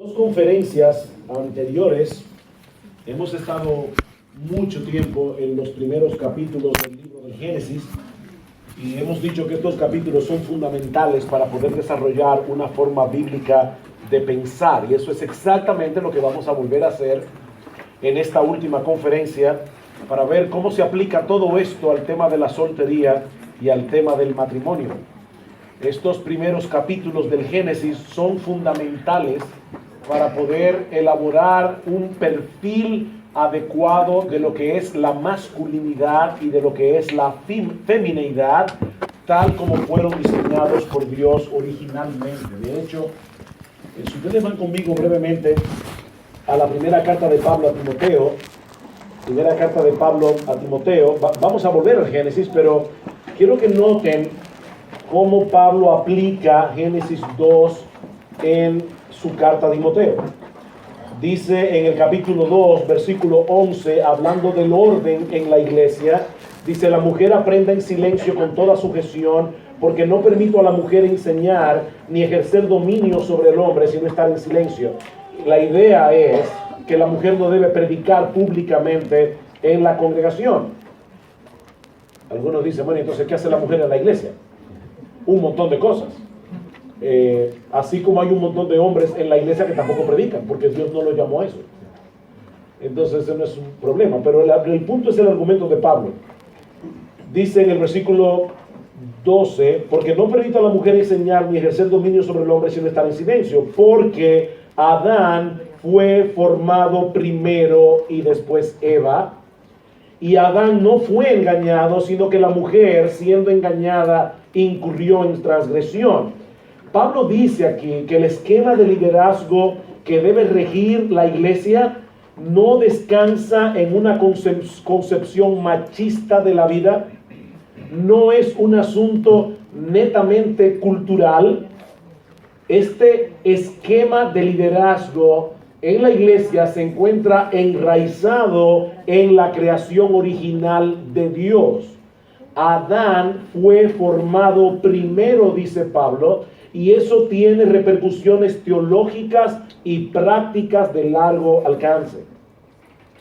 Dos conferencias anteriores hemos estado mucho tiempo en los primeros capítulos del libro de Génesis y hemos dicho que estos capítulos son fundamentales para poder desarrollar una forma bíblica de pensar, y eso es exactamente lo que vamos a volver a hacer en esta última conferencia para ver cómo se aplica todo esto al tema de la soltería y al tema del matrimonio. Estos primeros capítulos del Génesis son fundamentales para poder elaborar un perfil adecuado de lo que es la masculinidad y de lo que es la femineidad, tal como fueron diseñados por Dios originalmente. De hecho, si ustedes van conmigo brevemente a la primera carta de Pablo a Timoteo, vamos a volver al Génesis, pero quiero que noten cómo Pablo aplica Génesis 2 en su carta a Timoteo. Dice en el capítulo 2, versículo 11, hablando del orden en la iglesia, dice: la mujer aprenda en silencio con toda sujeción, porque no permito a la mujer enseñar ni ejercer dominio sobre el hombre, sino estar en silencio. La idea es que la mujer no debe predicar públicamente en la congregación. Algunos dicen, bueno, entonces, ¿qué hace la mujer en la iglesia? Un montón de cosas. Así como hay un montón de hombres en la iglesia que tampoco predican, porque Dios no los llamó a eso. Entonces ese no es un problema, pero el punto es el argumento de Pablo. Dice en el versículo 12, porque no permito a la mujer enseñar ni ejercer dominio sobre el hombre, sino estar en silencio, porque Adán fue formado primero y después Eva, y Adán no fue engañado, sino que la mujer, siendo engañada, incurrió en transgresión. Pablo dice aquí que el esquema de liderazgo que debe regir la iglesia no descansa en una concepción machista de la vida, no es un asunto netamente cultural. Este esquema de liderazgo en la iglesia se encuentra enraizado en la creación original de Dios. Adán fue formado primero, dice Pablo, y eso tiene repercusiones teológicas y prácticas de largo alcance.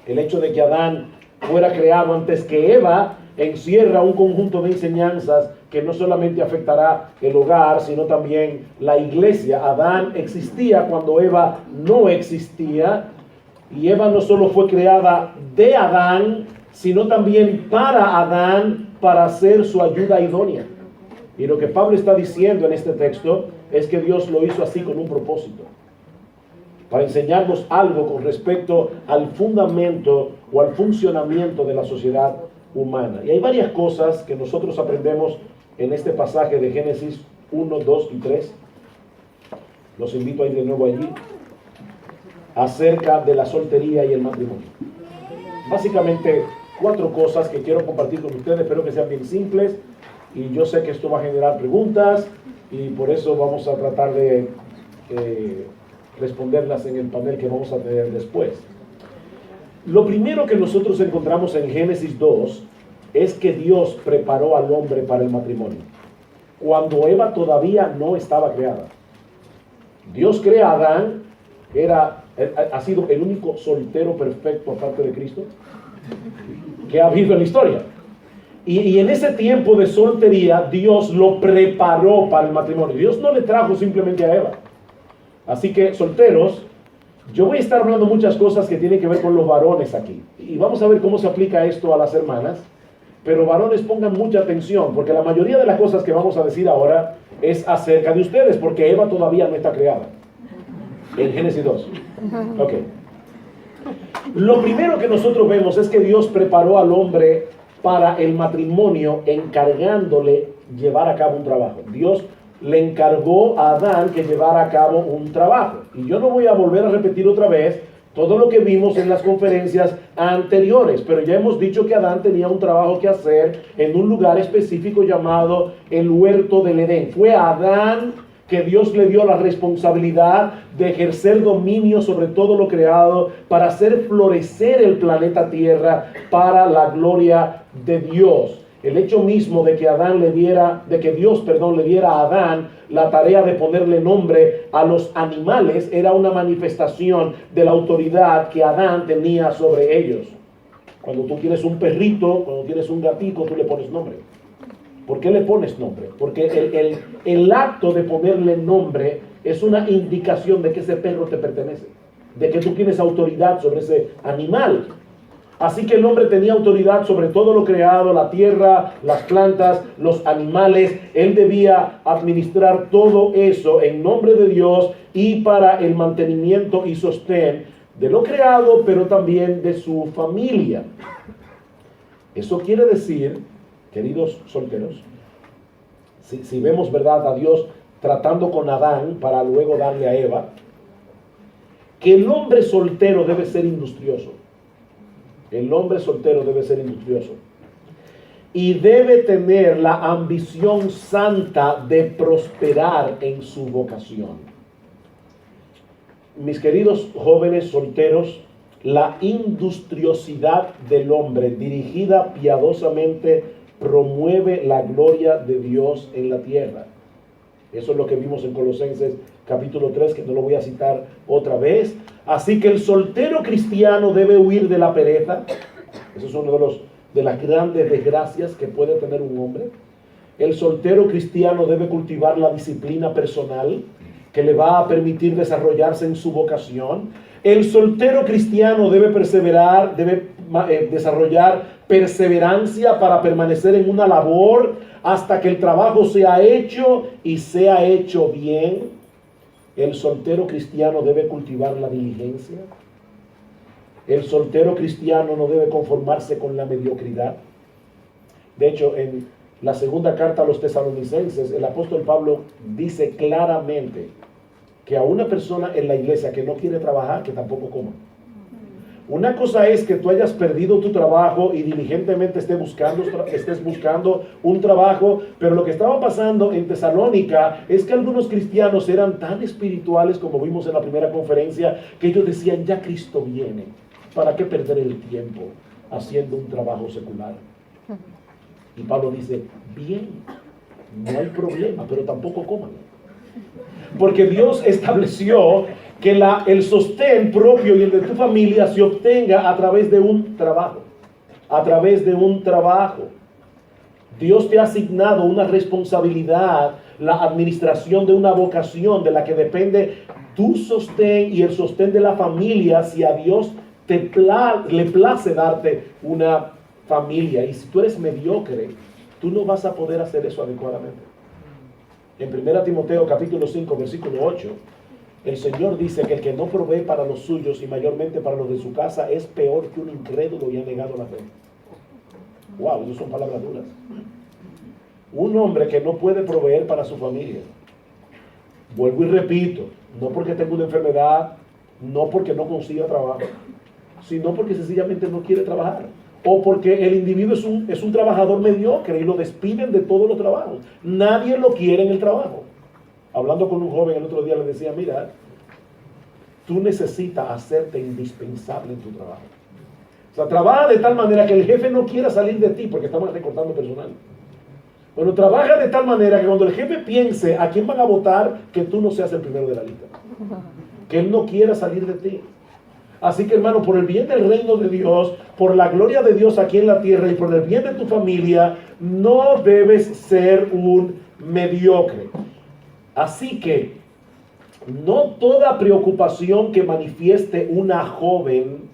El hecho de que Adán fuera creado antes que Eva encierra un conjunto de enseñanzas que no solamente afectará el hogar, sino también la iglesia. Adán existía cuando Eva no existía, y Eva no solo fue creada de Adán, sino también para Adán, para ser su ayuda idónea. Y lo que Pablo está diciendo en este texto es que Dios lo hizo así con un propósito, para enseñarnos algo con respecto al fundamento o al funcionamiento de la sociedad humana. Y hay varias cosas que nosotros aprendemos en este pasaje de Génesis 1, 2 y 3. Los invito a ir de nuevo allí, acerca de la soltería y el matrimonio. Básicamente 4 cosas que quiero compartir con ustedes, espero que sean bien simples, y yo sé que esto va a generar preguntas, y por eso vamos a tratar de responderlas en el panel que vamos a tener después. Lo primero que nosotros encontramos en Génesis 2 es que Dios preparó al hombre para el matrimonio, cuando Eva todavía no estaba creada. Dios crea a Adán, ha sido el único soltero perfecto aparte de Cristo que ha habido en la historia. Y en ese tiempo de soltería, Dios lo preparó para el matrimonio. Dios no le trajo simplemente a Eva. Así que, solteros, yo voy a estar hablando muchas cosas que tienen que ver con los varones aquí. Y vamos a ver cómo se aplica esto a las hermanas. Pero varones, pongan mucha atención, porque la mayoría de las cosas que vamos a decir ahora es acerca de ustedes, porque Eva todavía no está creada. En Génesis 2. Ok. Lo primero que nosotros vemos es que Dios preparó al hombre para el matrimonio, encargándole llevar a cabo un trabajo. Dios le encargó a Adán que llevara a cabo un trabajo. Y yo no voy a volver a repetir otra vez todo lo que vimos en las conferencias anteriores, pero ya hemos dicho que Adán tenía un trabajo que hacer en un lugar específico llamado el huerto del Edén. Fue a Adán que Dios le dio la responsabilidad de ejercer dominio sobre todo lo creado para hacer florecer el planeta Tierra para la gloria de Dios. El hecho mismo de que Dios le diera a Adán la tarea de ponerle nombre a los animales era una manifestación de la autoridad que Adán tenía sobre ellos. Cuando tú tienes un perrito, cuando tienes un gatito, tú le pones nombre. ¿Por qué le pones nombre? Porque el acto de ponerle nombre es una indicación de que ese perro te pertenece, de que tú tienes autoridad sobre ese animal. Así que el hombre tenía autoridad sobre todo lo creado, la tierra, las plantas, los animales. Él debía administrar todo eso en nombre de Dios y para el mantenimiento y sostén de lo creado, pero también de su familia. Eso quiere decir, queridos solteros, si vemos, ¿verdad?, a Dios tratando con Adán para luego darle a Eva, que el hombre soltero debe ser industrioso. El hombre soltero debe ser industrioso. Y debe tener la ambición santa de prosperar en su vocación. Mis queridos jóvenes solteros, la industriosidad del hombre dirigida piadosamente promueve la gloria de Dios en la tierra. Eso es lo que vimos en Colosenses capítulo 3, que no lo voy a citar otra vez. Así que el soltero cristiano debe huir de la pereza. Eso es uno de las grandes desgracias que puede tener un hombre. El soltero cristiano debe cultivar la disciplina personal que le va a permitir desarrollarse en su vocación. El soltero cristiano debe perseverar, debe desarrollar perseverancia para permanecer en una labor hasta que el trabajo sea hecho y sea hecho bien. El soltero cristiano debe cultivar la diligencia. El soltero cristiano no debe conformarse con la mediocridad. De hecho, en la segunda carta a los tesalonicenses, el apóstol Pablo dice claramente que a una persona en la iglesia que no quiere trabajar, que tampoco coma. Una cosa es que tú hayas perdido tu trabajo y diligentemente estés buscando un trabajo, pero lo que estaba pasando en Tesalónica es que algunos cristianos eran tan espirituales, como vimos en la primera conferencia, que ellos decían, ya Cristo viene, ¿para qué perder el tiempo haciendo un trabajo secular? Y Pablo dice, bien, no hay problema, pero tampoco coman. Porque Dios estableció que el sostén propio y el de tu familia se obtenga a través de un trabajo. A través de un trabajo. Dios te ha asignado una responsabilidad, la administración de una vocación de la que depende tu sostén y el sostén de la familia, si a Dios le place darte una familia. Y si tú eres mediocre, tú no vas a poder hacer eso adecuadamente. En 1 Timoteo capítulo 5 versículo 8, el Señor dice que el que no provee para los suyos y mayormente para los de su casa es peor que un incrédulo y ha negado la fe. Wow, esas son palabras duras. Un hombre que no puede proveer para su familia. Vuelvo y repito, no porque tenga una enfermedad, no porque no consiga trabajo, sino porque sencillamente no quiere trabajar. O porque el individuo es un trabajador mediocre y lo despiden de todos los trabajos. Nadie lo quiere en el trabajo. Hablando con un joven el otro día le decía, mira, tú necesitas hacerte indispensable en tu trabajo. O sea, trabaja de tal manera que el jefe no quiera salir de ti porque estamos recortando personal. Bueno, trabaja de tal manera que cuando el jefe piense a quién van a votar, que tú no seas el primero de la lista. Que él no quiera salir de ti. Así que, hermano, por el bien del reino de Dios, por la gloria de Dios aquí en la tierra y por el bien de tu familia, no debes ser un mediocre. Así que, no toda preocupación que manifieste una joven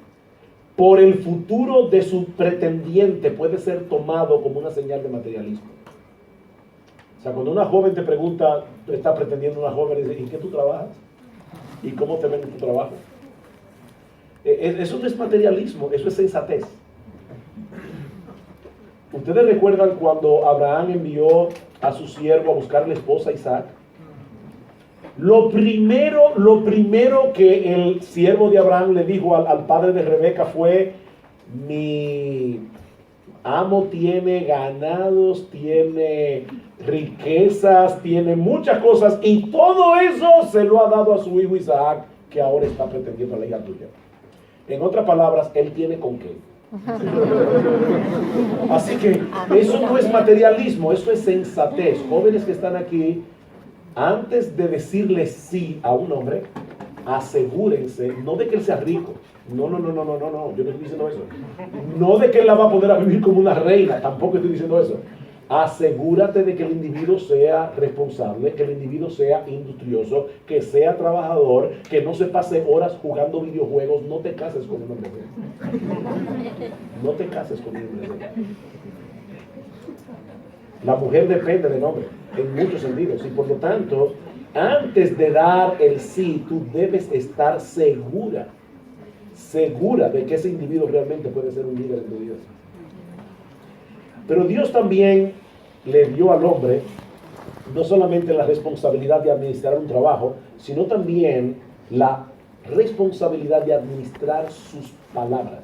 por el futuro de su pretendiente puede ser tomado como una señal de materialismo. O sea, cuando una joven te pregunta, está pretendiendo una joven, dice, ¿en qué tú trabajas? ¿Y cómo te ven en tu trabajo? Eso no es materialismo, eso es sensatez. ¿Ustedes recuerdan cuando Abraham envió a su siervo a buscar la esposa a Isaac? Lo primero que el siervo de Abraham le dijo al padre de Rebeca fue, mi amo tiene ganados, tiene riquezas, tiene muchas cosas, y todo eso se lo ha dado a su hijo Isaac, que ahora está pretendiendo a la hija tuya. En otras palabras, él tiene con qué. Así que eso no es materialismo, eso es sensatez. Jóvenes que están aquí, antes de decirle sí a un hombre, asegúrense, no de que él sea rico, no, yo no estoy diciendo eso. No de que él la va a poder a vivir como una reina, tampoco estoy diciendo eso. Asegúrate de que el individuo sea responsable, que el individuo sea industrioso, que sea trabajador, que no se pase horas jugando videojuegos. No te cases con un hombre así. No te cases con un hombre así. La mujer depende del hombre en muchos sentidos y por lo tanto, antes de dar el sí, tú debes estar segura de que ese individuo realmente puede ser un líder en tu vida. Pero Dios también le dio al hombre no solamente la responsabilidad de administrar un trabajo, sino también la responsabilidad de administrar sus palabras.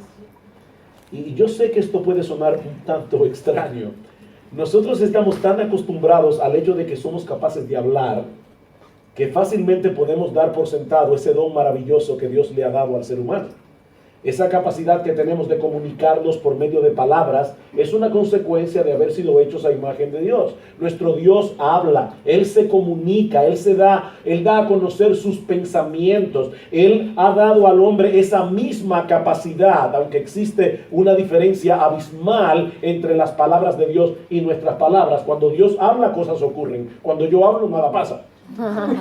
Y yo sé que esto puede sonar un tanto extraño. Nosotros estamos tan acostumbrados al hecho de que somos capaces de hablar, que fácilmente podemos dar por sentado ese don maravilloso que Dios le ha dado al ser humano. Esa capacidad que tenemos de comunicarnos por medio de palabras es una consecuencia de haber sido hechos a imagen de Dios. Nuestro Dios habla, Él se comunica, Él da a conocer sus pensamientos. Él ha dado al hombre esa misma capacidad, aunque existe una diferencia abismal entre las palabras de Dios y nuestras palabras. Cuando Dios habla, cosas ocurren. Cuando yo hablo, nada pasa.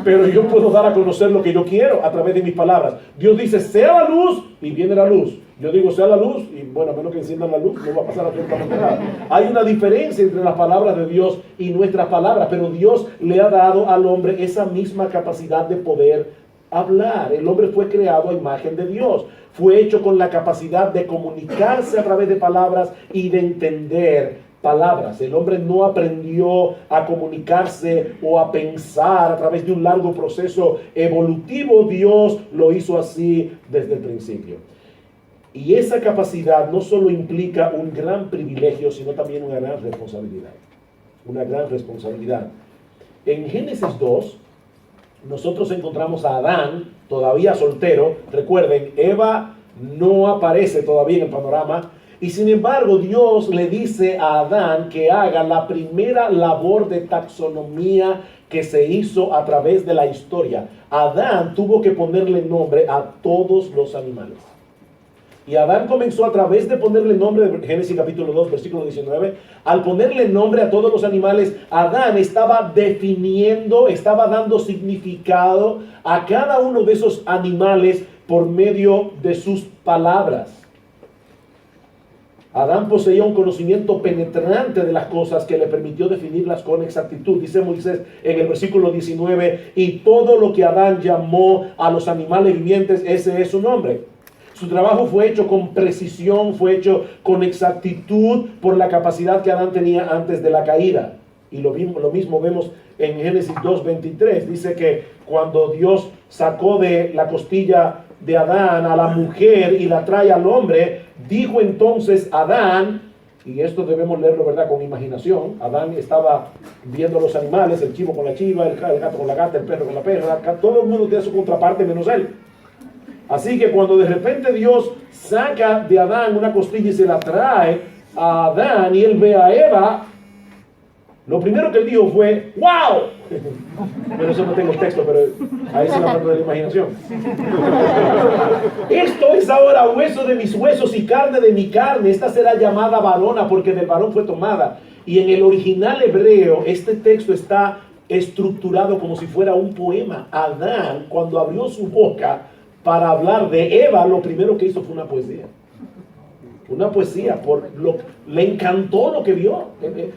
Pero yo puedo dar a conocer lo que yo quiero a través de mis palabras. Dios dice, sea la luz, y viene la luz. Yo digo, sea la luz, y bueno, a menos que enciendan la luz, no va a pasar absolutamente nada. Hay una diferencia entre las palabras de Dios y nuestras palabras, pero Dios le ha dado al hombre esa misma capacidad de poder hablar. El hombre fue creado a imagen de Dios. Fue hecho con la capacidad de comunicarse a través de palabras y de entender palabras. El hombre no aprendió a comunicarse o a pensar a través de un largo proceso evolutivo. Dios lo hizo así desde el principio. Y esa capacidad no solo implica un gran privilegio, sino también una gran responsabilidad. Una gran responsabilidad. En Génesis 2, nosotros encontramos a Adán, todavía soltero. Recuerden, Eva no aparece todavía en el panorama. Y sin embargo, Dios le dice a Adán que haga la primera labor de taxonomía que se hizo a través de la historia. Adán tuvo que ponerle nombre a todos los animales. Y Adán comenzó a través de ponerle nombre, de Génesis capítulo 2, versículo 19, al ponerle nombre a todos los animales, Adán estaba definiendo, estaba dando significado a cada uno de esos animales por medio de sus palabras. Adán poseía un conocimiento penetrante de las cosas que le permitió definirlas con exactitud. Dice Moisés en el versículo 19, y todo lo que Adán llamó a los animales vivientes, ese es su nombre. Su trabajo fue hecho con precisión, fue hecho con exactitud por la capacidad que Adán tenía antes de la caída. Y lo mismo vemos en Génesis 2:23. Dice que cuando Dios sacó de la costilla de Adán a la mujer y la trae al hombre, dijo entonces Adán, y esto debemos leerlo, ¿verdad?, con imaginación. Adán estaba viendo los animales, el chivo con la chiva, el gato con la gata, el perro con la perra, todo el mundo tiene su contraparte menos él. Así que cuando de repente Dios saca de Adán una costilla y se la trae a Adán y él ve a Eva, lo primero que él dijo fue, ¡wow! Pero eso no tengo el texto, pero ahí se la mano de la imaginación. Esto es ahora hueso de mis huesos y carne de mi carne. Esta será llamada varona porque del varón fue tomada. Y en el original hebreo, este texto está estructurado como si fuera un poema. Adán, cuando abrió su boca para hablar de Eva, lo primero que hizo fue una poesía. Una poesía, le encantó lo que vio.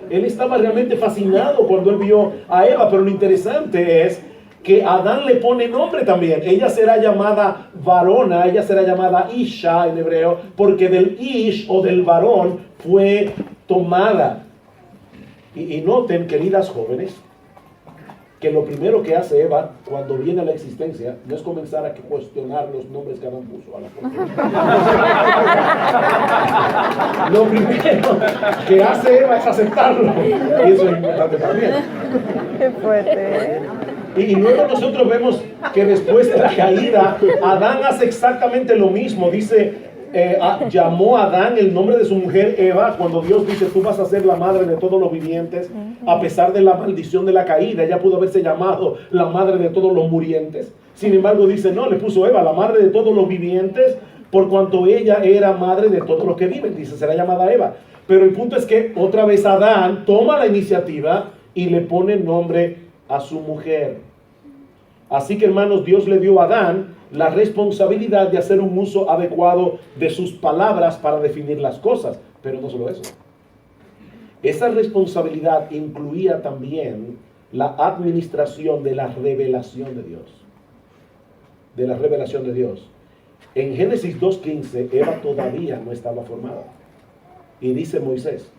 Él estaba realmente fascinado cuando él vio a Eva, pero lo interesante es que Adán le pone nombre también. Ella será llamada varona, ella será llamada Isha en hebreo, porque del Ish o del varón fue tomada. Y noten, queridas jóvenes, que lo primero que hace Eva cuando viene a la existencia no es comenzar a cuestionar los nombres que Adán puso a la foto. Lo primero que hace Eva es aceptarlo. Y eso es importante también. Qué fuerte. Y luego nosotros vemos que después de la caída, Adán hace exactamente lo mismo. Dice llamó a Adán el nombre de su mujer Eva, cuando Dios dice tú vas a ser la madre de todos los vivientes, a pesar de la maldición de la caída, ella pudo haberse llamado la madre de todos los murientes. Sin embargo dice no, le puso Eva, la madre de todos los vivientes, por cuanto ella era madre de todos los que viven, dice, será llamada Eva. Pero el punto es que otra vez Adán toma la iniciativa y le pone nombre a su mujer. Así que, hermanos, Dios le dio a Adán la responsabilidad de hacer un uso adecuado de sus palabras para definir las cosas. Pero no solo eso. Esa responsabilidad incluía también la administración de la revelación de Dios. De la revelación de Dios. En Génesis 2:15, Eva todavía no estaba formada. Y dice Moisés,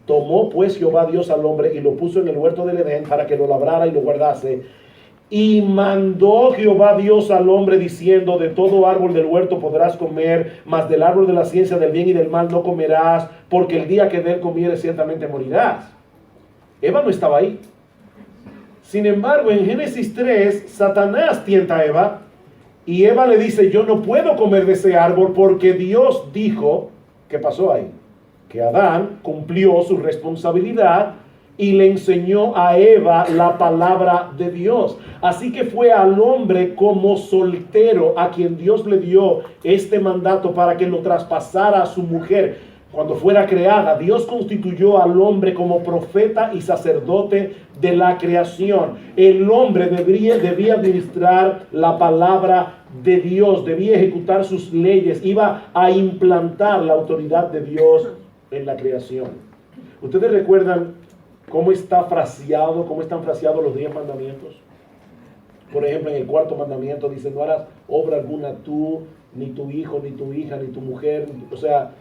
tomó pues Jehová Dios al hombre y lo puso en el huerto del Edén para que lo labrara y lo guardase. Y mandó Jehová Dios al hombre diciendo, de todo árbol del huerto podrás comer, mas del árbol de la ciencia del bien y del mal no comerás, porque el día que de él comieres ciertamente morirás. Eva no estaba ahí. Sin embargo, en Génesis 3, Satanás tienta a Eva, y Eva le dice, yo no puedo comer de ese árbol porque Dios dijo, ¿qué pasó ahí? Que Adán cumplió su responsabilidad y le enseñó a Eva la palabra de Dios. Así que fue al hombre como soltero a quien Dios le dio este mandato para que lo traspasara a su mujer. Cuando fuera creada, Dios constituyó al hombre como profeta y sacerdote de la creación. El hombre debía administrar la palabra de Dios, debía ejecutar sus leyes, iba a implantar la autoridad de Dios en la creación. ¿Ustedes recuerdan cómo están fraseados los 10 mandamientos? Por ejemplo, en el 4.º mandamiento dice, no harás obra alguna tú, ni tu hijo, ni tu hija, ni tu mujer. O sea,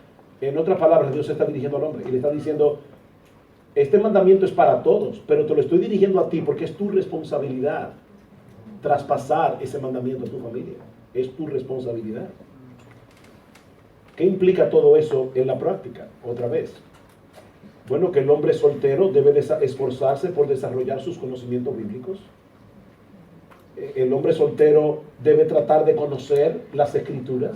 en otras palabras, Dios se está dirigiendo al hombre y le está diciendo, este mandamiento es para todos, pero te lo estoy dirigiendo a ti porque es tu responsabilidad traspasar ese mandamiento a tu familia. Es tu responsabilidad. ¿Qué implica todo eso en la práctica? Otra vez. Bueno, que el hombre soltero debe esforzarse por desarrollar sus conocimientos bíblicos. El hombre soltero debe tratar de conocer las escrituras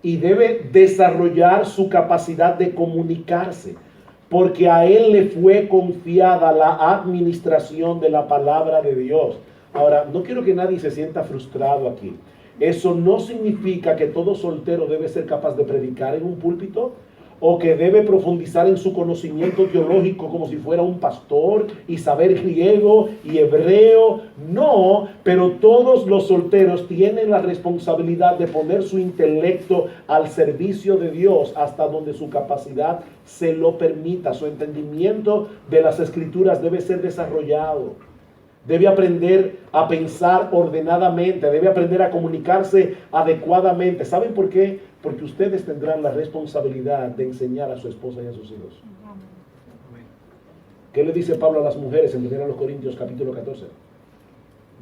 y debe desarrollar su capacidad de comunicarse, porque a él le fue confiada la administración de la palabra de Dios. Ahora, no quiero que nadie se sienta frustrado aquí. Eso no significa que todo soltero debe ser capaz de predicar en un púlpito o que debe profundizar en su conocimiento teológico como si fuera un pastor y saber griego y hebreo. No, pero todos los solteros tienen la responsabilidad de poner su intelecto al servicio de Dios hasta donde su capacidad se lo permita. Su entendimiento de las escrituras debe ser desarrollado. Debe aprender a pensar ordenadamente, debe aprender a comunicarse adecuadamente. ¿Saben por qué? Porque ustedes tendrán la responsabilidad de enseñar a su esposa y a sus hijos. ¿Qué le dice Pablo a las mujeres en 1 Corintios capítulo 14?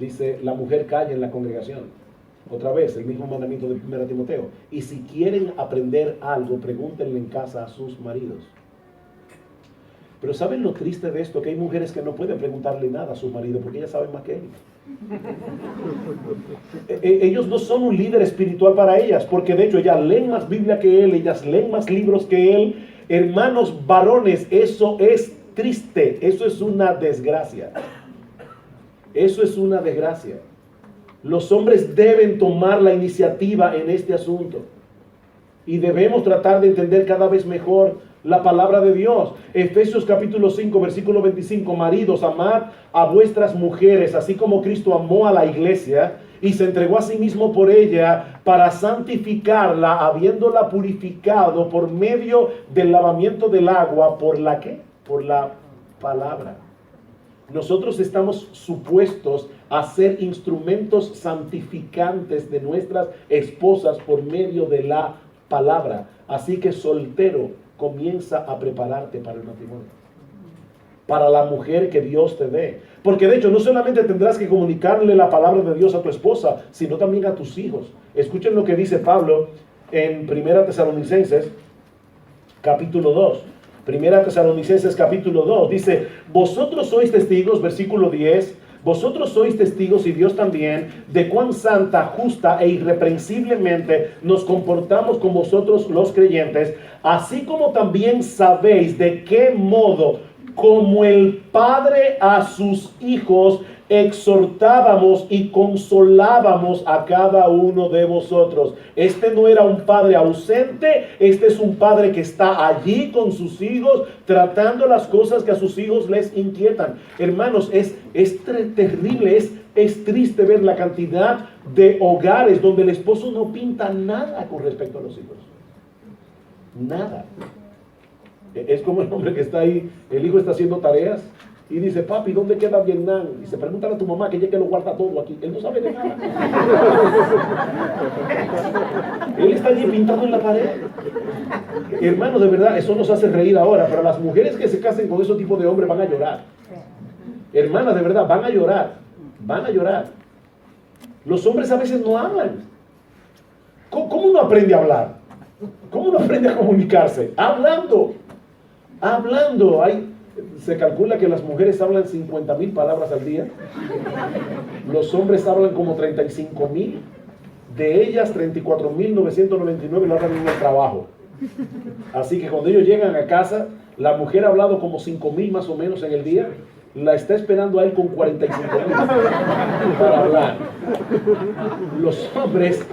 Dice, la mujer calla en la congregación. Otra vez, el mismo mandamiento de 1 Timoteo. Y si quieren aprender algo, pregúntenle en casa a sus maridos. Pero ¿saben lo triste de esto? Que hay mujeres que no pueden preguntarle nada a su marido porque ellas saben más que él. Ellos no son un líder espiritual para ellas, porque de hecho ellas leen más Biblia que él, ellas leen más libros que él. Hermanos varones, eso es triste, eso es una desgracia. Eso es una desgracia. Los hombres deben tomar la iniciativa en este asunto y debemos tratar de entender cada vez mejor la palabra de Dios. Efesios capítulo 5, versículo 25. Maridos, amad a vuestras mujeres, así como Cristo amó a la iglesia y se entregó a sí mismo por ella para santificarla, habiéndola purificado por medio del lavamiento del agua. ¿Por la qué? Por la palabra. Nosotros estamos supuestos a ser instrumentos santificantes de nuestras esposas por medio de la palabra. Así que soltero, comienza a prepararte para el matrimonio, para la mujer que Dios te dé, porque de hecho no solamente tendrás que comunicarle la palabra de Dios a tu esposa, sino también a tus hijos. Escuchen lo que dice Pablo en 1 Tesalonicenses capítulo 2. 1 Tesalonicenses capítulo 2 dice, vosotros sois testigos, versículo 10, Vosotros sois testigos, y Dios también, de cuán santa, justa e irreprensiblemente nos comportamos con vosotros los creyentes, así como también sabéis de qué modo, como el Padre a sus hijos, exhortábamos y consolábamos a cada uno de vosotros. Este no era un padre ausente, este es un padre que está allí con sus hijos, tratando las cosas que a sus hijos les inquietan. Hermanos, es terrible, es triste ver la cantidad de hogares donde el esposo no pinta nada con respecto a los hijos. Nada. Es como el hombre que está ahí, el hijo está haciendo tareas y dice, papi, ¿dónde queda Vietnam? Y se pregunta a tu mamá, que ella que lo guarda todo aquí. Él no sabe de nada. Él está allí pintando en la pared. Hermano, de verdad, eso nos hace reír ahora, pero las mujeres que se casen con ese tipo de hombres van a llorar. Hermanas, de verdad, van a llorar. Van a llorar. Los hombres a veces no hablan. ¿Cómo uno aprende a hablar? ¿Cómo uno aprende a comunicarse? Hablando. Hablando. Se calcula que las mujeres hablan 50,000 palabras al día. Los hombres hablan como 35,000. De ellas, 34,999 lo hablan en el trabajo. Así que cuando ellos llegan a casa, la mujer ha hablado como 5,000 más o menos en el día. La está esperando a él con 45,000 para hablar. Los hombres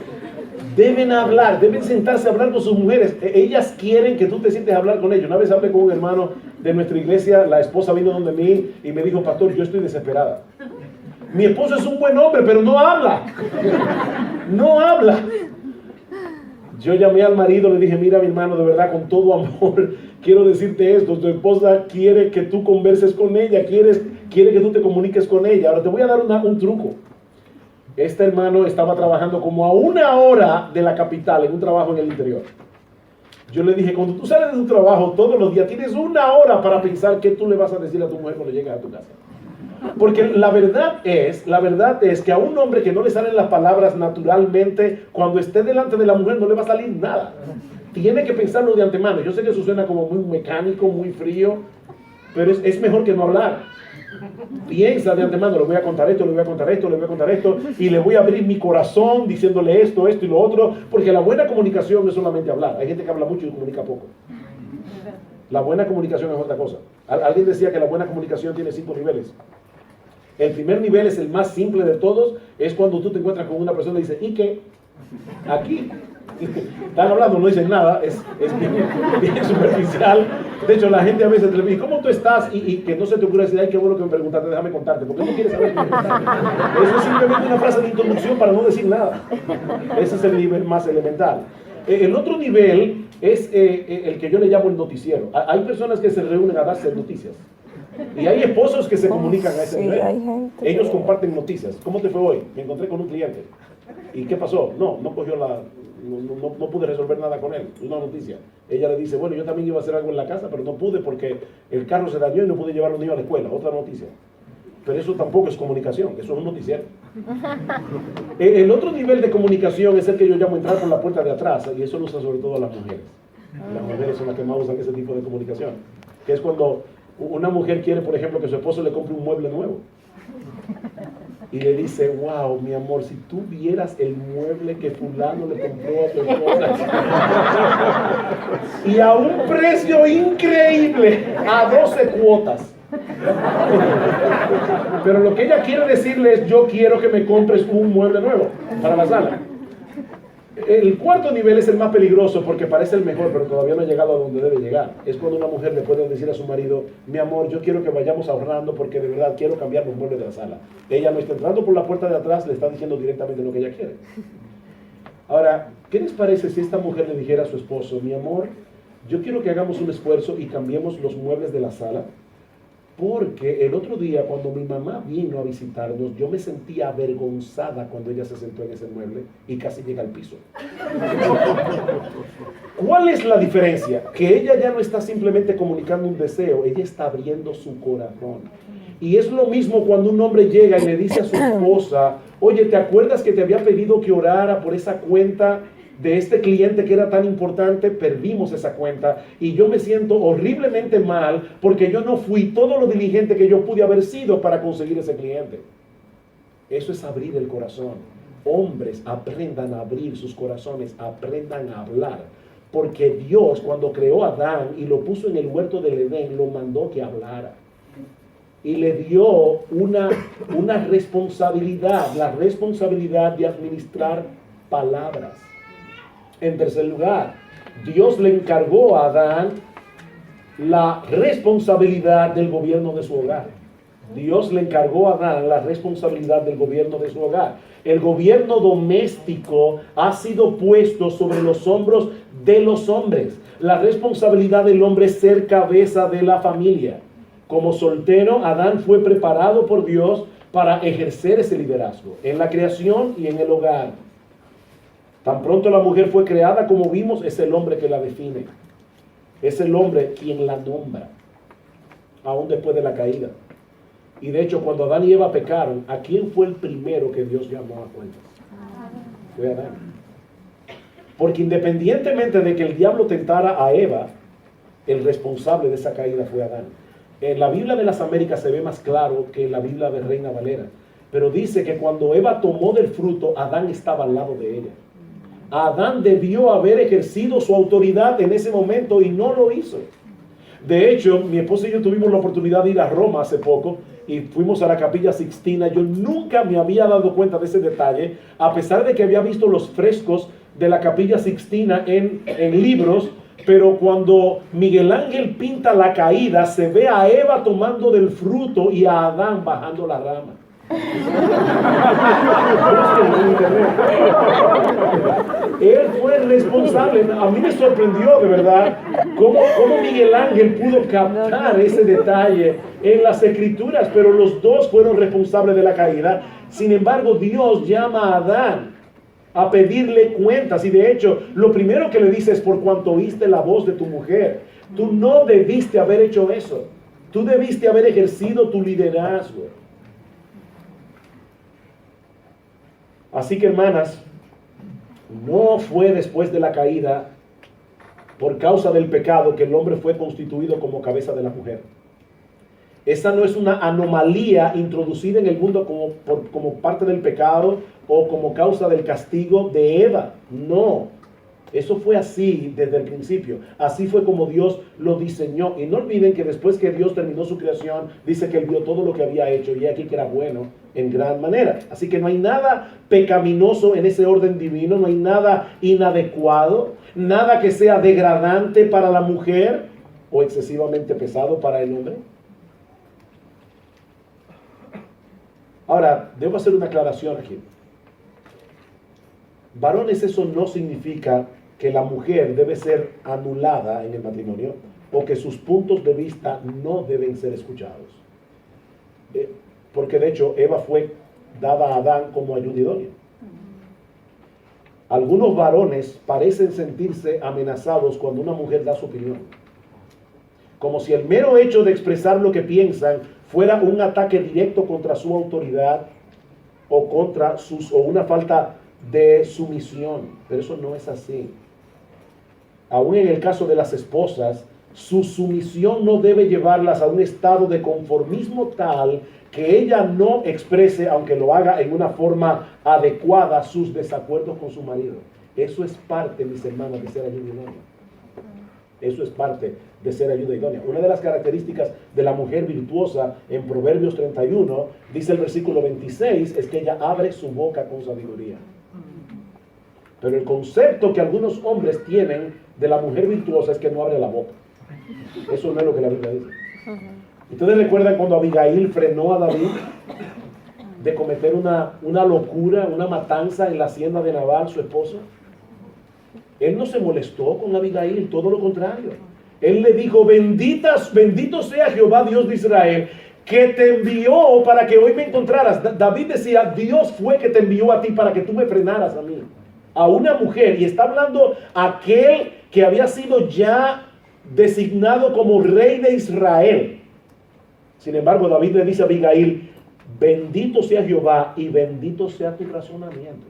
deben hablar, deben sentarse a hablar con sus mujeres. Ellas quieren que tú te sientes a hablar con ellos. Una vez hablé con un hermano de nuestra iglesia, la esposa vino donde mí y me dijo, pastor, yo estoy desesperada. Mi esposo es un buen hombre, pero no habla. No habla. Yo llamé al marido, le dije, mira mi hermano, de verdad, con todo amor, quiero decirte esto, tu esposa quiere que tú converses con ella, quiere que tú te comuniques con ella. Ahora te voy a dar un truco. Este hermano estaba trabajando como a 1 hora de la capital, en un trabajo en el interior. Yo le dije, cuando tú sales de tu trabajo todos los días, tienes 1 hora para pensar qué tú le vas a decir a tu mujer cuando llegues a tu casa. Porque la verdad es que a un hombre que no le salen las palabras naturalmente, cuando esté delante de la mujer no le va a salir nada. Tiene que pensarlo de antemano. Yo sé que eso suena como muy mecánico, muy frío, pero es mejor que no hablar. Piensa de antemano, le voy a contar esto, le voy a contar esto, le voy a contar esto, y le voy a abrir mi corazón diciéndole esto y lo otro, porque la buena comunicación no es solamente hablar. Hay gente que habla mucho y comunica poco. La buena comunicación es otra cosa. Alguien decía que la buena comunicación tiene 5 niveles. El primer nivel es el más simple de todos, es cuando tú te encuentras con una persona y dices, ¿y qué? Aquí. Están hablando, no dicen nada, es bien superficial. De hecho, la gente a veces te dice, ¿cómo tú estás? Y que no se te ocurre decir, ay, qué bueno que me preguntaste, déjame contarte, porque no quieres saber qué me contaste. Eso es simplemente una frase de introducción para no decir nada. Ese es el nivel más elemental. El otro nivel es el que yo le llamo el noticiero. Hay personas que se reúnen a darse noticias. Y hay esposos que se comunican a ese nivel. Ellos comparten noticias. ¿Cómo te fue hoy? Me encontré con un cliente. ¿Y qué pasó? No cogió no pude resolver nada con él. Una noticia. Ella le dice, bueno, yo también iba a hacer algo en la casa, pero no pude porque el carro se dañó y no pude llevar a los niños a la escuela. Otra noticia. Pero eso tampoco es comunicación, eso es un noticiero. El otro nivel de comunicación es el que yo llamo entrar por la puerta de atrás, y eso lo usan sobre todo las mujeres. Las mujeres son las que más usan ese tipo de comunicación. Que es cuando una mujer quiere, por ejemplo, que su esposo le compre un mueble nuevo. Y le dice, wow, mi amor, si tú vieras el mueble que fulano le compró a tu esposa. Y a un precio increíble, a 12 cuotas. Pero lo que ella quiere decirle es, yo quiero que me compres un mueble nuevo para la sala. El cuarto nivel es el más peligroso porque parece el mejor, pero todavía no ha llegado a donde debe llegar. Es cuando una mujer le puede decir a su marido, mi amor, yo quiero que vayamos ahorrando porque de verdad quiero cambiar los muebles de la sala. Ella no está entrando por la puerta de atrás, le está diciendo directamente lo que ella quiere. Ahora, ¿qué les parece si esta mujer le dijera a su esposo, mi amor, yo quiero que hagamos un esfuerzo y cambiemos los muebles de la sala? Porque el otro día cuando mi mamá vino a visitarnos, yo me sentía avergonzada cuando ella se sentó en ese mueble y casi llega al piso. ¿Cuál es la diferencia? Que ella ya no está simplemente comunicando un deseo, ella está abriendo su corazón. Y es lo mismo cuando un hombre llega y le dice a su esposa, oye, ¿te acuerdas que te había pedido que orara por esa cuenta de este cliente que era tan importante? Perdimos esa cuenta y yo me siento horriblemente mal porque yo no fui todo lo diligente que yo pude haber sido para conseguir ese cliente. Eso es abrir el corazón. Hombres, aprendan a abrir sus corazones, aprendan a hablar. Porque Dios, cuando creó a Adán y lo puso en el huerto del Edén, lo mandó que hablara. Y le dio una responsabilidad, la responsabilidad de administrar palabras. En tercer lugar, Dios le encargó a Adán la responsabilidad del gobierno de su hogar. Dios le encargó a Adán la responsabilidad del gobierno de su hogar. El gobierno doméstico ha sido puesto sobre los hombros de los hombres. La responsabilidad del hombre es ser cabeza de la familia. Como soltero, Adán fue preparado por Dios para ejercer ese liderazgo en la creación y en el hogar. Tan pronto la mujer fue creada, como vimos, es el hombre que la define. Es el hombre quien la nombra, aún después de la caída. Y de hecho, cuando Adán y Eva pecaron, ¿a quién fue el primero que Dios llamó a cuentas? Fue Adán. Porque independientemente de que el diablo tentara a Eva, el responsable de esa caída fue Adán. En la Biblia de las Américas se ve más claro que en la Biblia de Reina Valera. Pero dice que cuando Eva tomó del fruto, Adán estaba al lado de ella. Adán debió haber ejercido su autoridad en ese momento y no lo hizo. De hecho, mi esposa y yo tuvimos la oportunidad de ir a Roma hace poco y fuimos a la Capilla Sixtina. Yo nunca me había dado cuenta de ese detalle, a pesar de que había visto los frescos de la Capilla Sixtina en libros, pero cuando Miguel Ángel pinta la caída, se ve a Eva tomando del fruto y a Adán bajando la rama. Él fue el responsable. A mí me sorprendió de verdad cómo Miguel Ángel pudo captar ese detalle en las escrituras, pero los dos fueron responsables de la caída. Sin embargo, Dios llama a Adán a pedirle cuentas, y de hecho lo primero que le dice es: por cuanto oíste la voz de tu mujer. Tú no debiste haber hecho eso. Tú debiste haber ejercido tu liderazgo. Así que, hermanas, no fue después de la caída, por causa del pecado, que el hombre fue constituido como cabeza de la mujer. Esa no es una anomalía introducida en el mundo como parte del pecado o como causa del castigo de Eva. No, eso fue así desde el principio. Así fue como Dios lo diseñó. Y no olviden que después que Dios terminó su creación, dice que Él vio todo lo que había hecho y aquí que era bueno en gran manera. Así que no hay nada pecaminoso en ese orden divino, no hay nada inadecuado, nada que sea degradante para la mujer o excesivamente pesado para el hombre. Ahora, debo hacer una aclaración aquí. Varones, eso no significa que la mujer debe ser anulada en el matrimonio o que sus puntos de vista no deben ser escuchados. Porque de hecho Eva fue dada a Adán como ayuda idónea. Algunos varones parecen sentirse amenazados cuando una mujer da su opinión, como si el mero hecho de expresar lo que piensan fuera un ataque directo contra su autoridad o contra o una falta de sumisión. Pero eso no es así. Aún en el caso de las esposas, su sumisión no debe llevarlas a un estado de conformismo tal que ella no exprese, aunque lo haga en una forma adecuada, sus desacuerdos con su marido. Eso es parte, mis hermanos, de ser ayuda idónea. Eso es parte de ser ayuda idónea. Una de las características de la mujer virtuosa en Proverbios 31, dice el versículo 26, es que ella abre su boca con sabiduría. Pero el concepto que algunos hombres tienen de la mujer virtuosa es que no abre la boca. Eso no es lo que la Biblia dice. ¿Ustedes recuerdan cuando Abigail frenó a David de cometer una locura, una matanza en la hacienda de Nabal, su esposo? Él no se molestó con Abigail, todo lo contrario. Él le dijo: bendito sea Jehová, Dios de Israel, que te envió para que hoy me encontraras. David decía: Dios fue que te envió a ti para que tú me frenaras a mí, a una mujer. Y está hablando aquel que había sido ya designado como rey de Israel. Sin embargo, David le dice a Abigail: bendito sea Jehová y bendito sea tu razonamiento.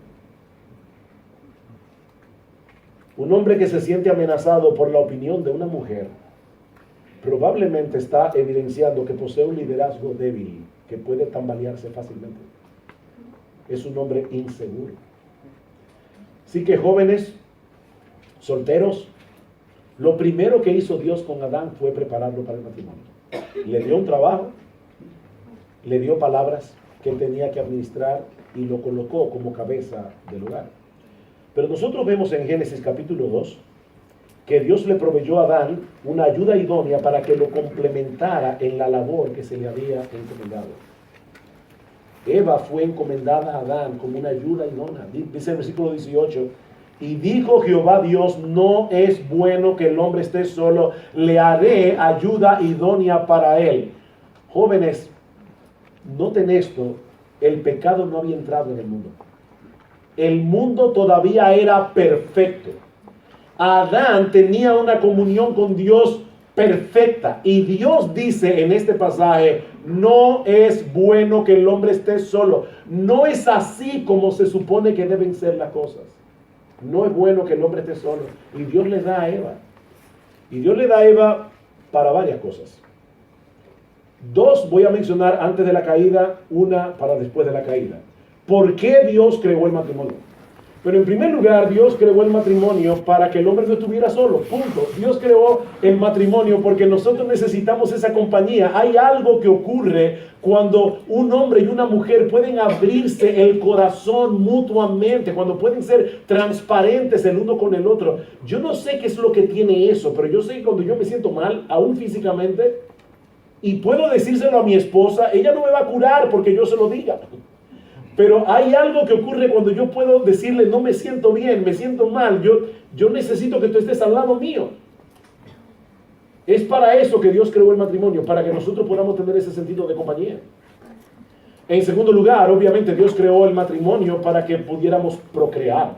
Un hombre que se siente amenazado por la opinión de una mujer probablemente está evidenciando que posee un liderazgo débil que puede tambalearse fácilmente. es un hombre inseguro. Así que jóvenes, solteros, lo primero que hizo Dios con Adán fue prepararlo para el matrimonio. Le dio un trabajo, le dio palabras que él tenía que administrar y lo colocó como cabeza del hogar. Pero nosotros vemos en Génesis capítulo 2 que Dios le proveyó a Adán una ayuda idónea para que lo complementara en la labor que se le había encomendado. Eva fue encomendada a Adán como una ayuda idónea. Dice el versículo 18, y dijo Jehová Dios, no es bueno que el hombre esté solo, le haré ayuda idónea para él. Jóvenes, noten esto, el pecado no había entrado en el mundo. El mundo todavía era perfecto. Adán tenía una comunión con Dios perfecta. Y Dios dice en este pasaje, no es bueno que el hombre esté solo. No es así como se supone que deben ser las cosas. No es bueno que el hombre esté solo. Y Dios le da a Eva. Y Dios le da a Eva para varias cosas. Dos voy a mencionar antes de la caída, una para después de la caída. ¿Por qué Dios creó el matrimonio? Pero en primer lugar, Dios creó el matrimonio para que el hombre no estuviera solo, punto. Dios creó el matrimonio porque nosotros necesitamos esa compañía. Hay algo que ocurre cuando un hombre y una mujer pueden abrirse el corazón mutuamente, cuando pueden ser transparentes el uno con el otro. Yo no sé qué es lo que tiene eso, pero yo sé que cuando yo me siento mal, aún físicamente, y puedo decírselo a mi esposa, ella no me va a curar porque yo se lo diga. Pero hay algo que ocurre cuando yo puedo decirle, no me siento bien, me siento mal, yo necesito que tú estés al lado mío. Es para eso que Dios creó el matrimonio, para que nosotros podamos tener ese sentido de compañía. En segundo lugar, obviamente Dios creó el matrimonio para que pudiéramos procrear.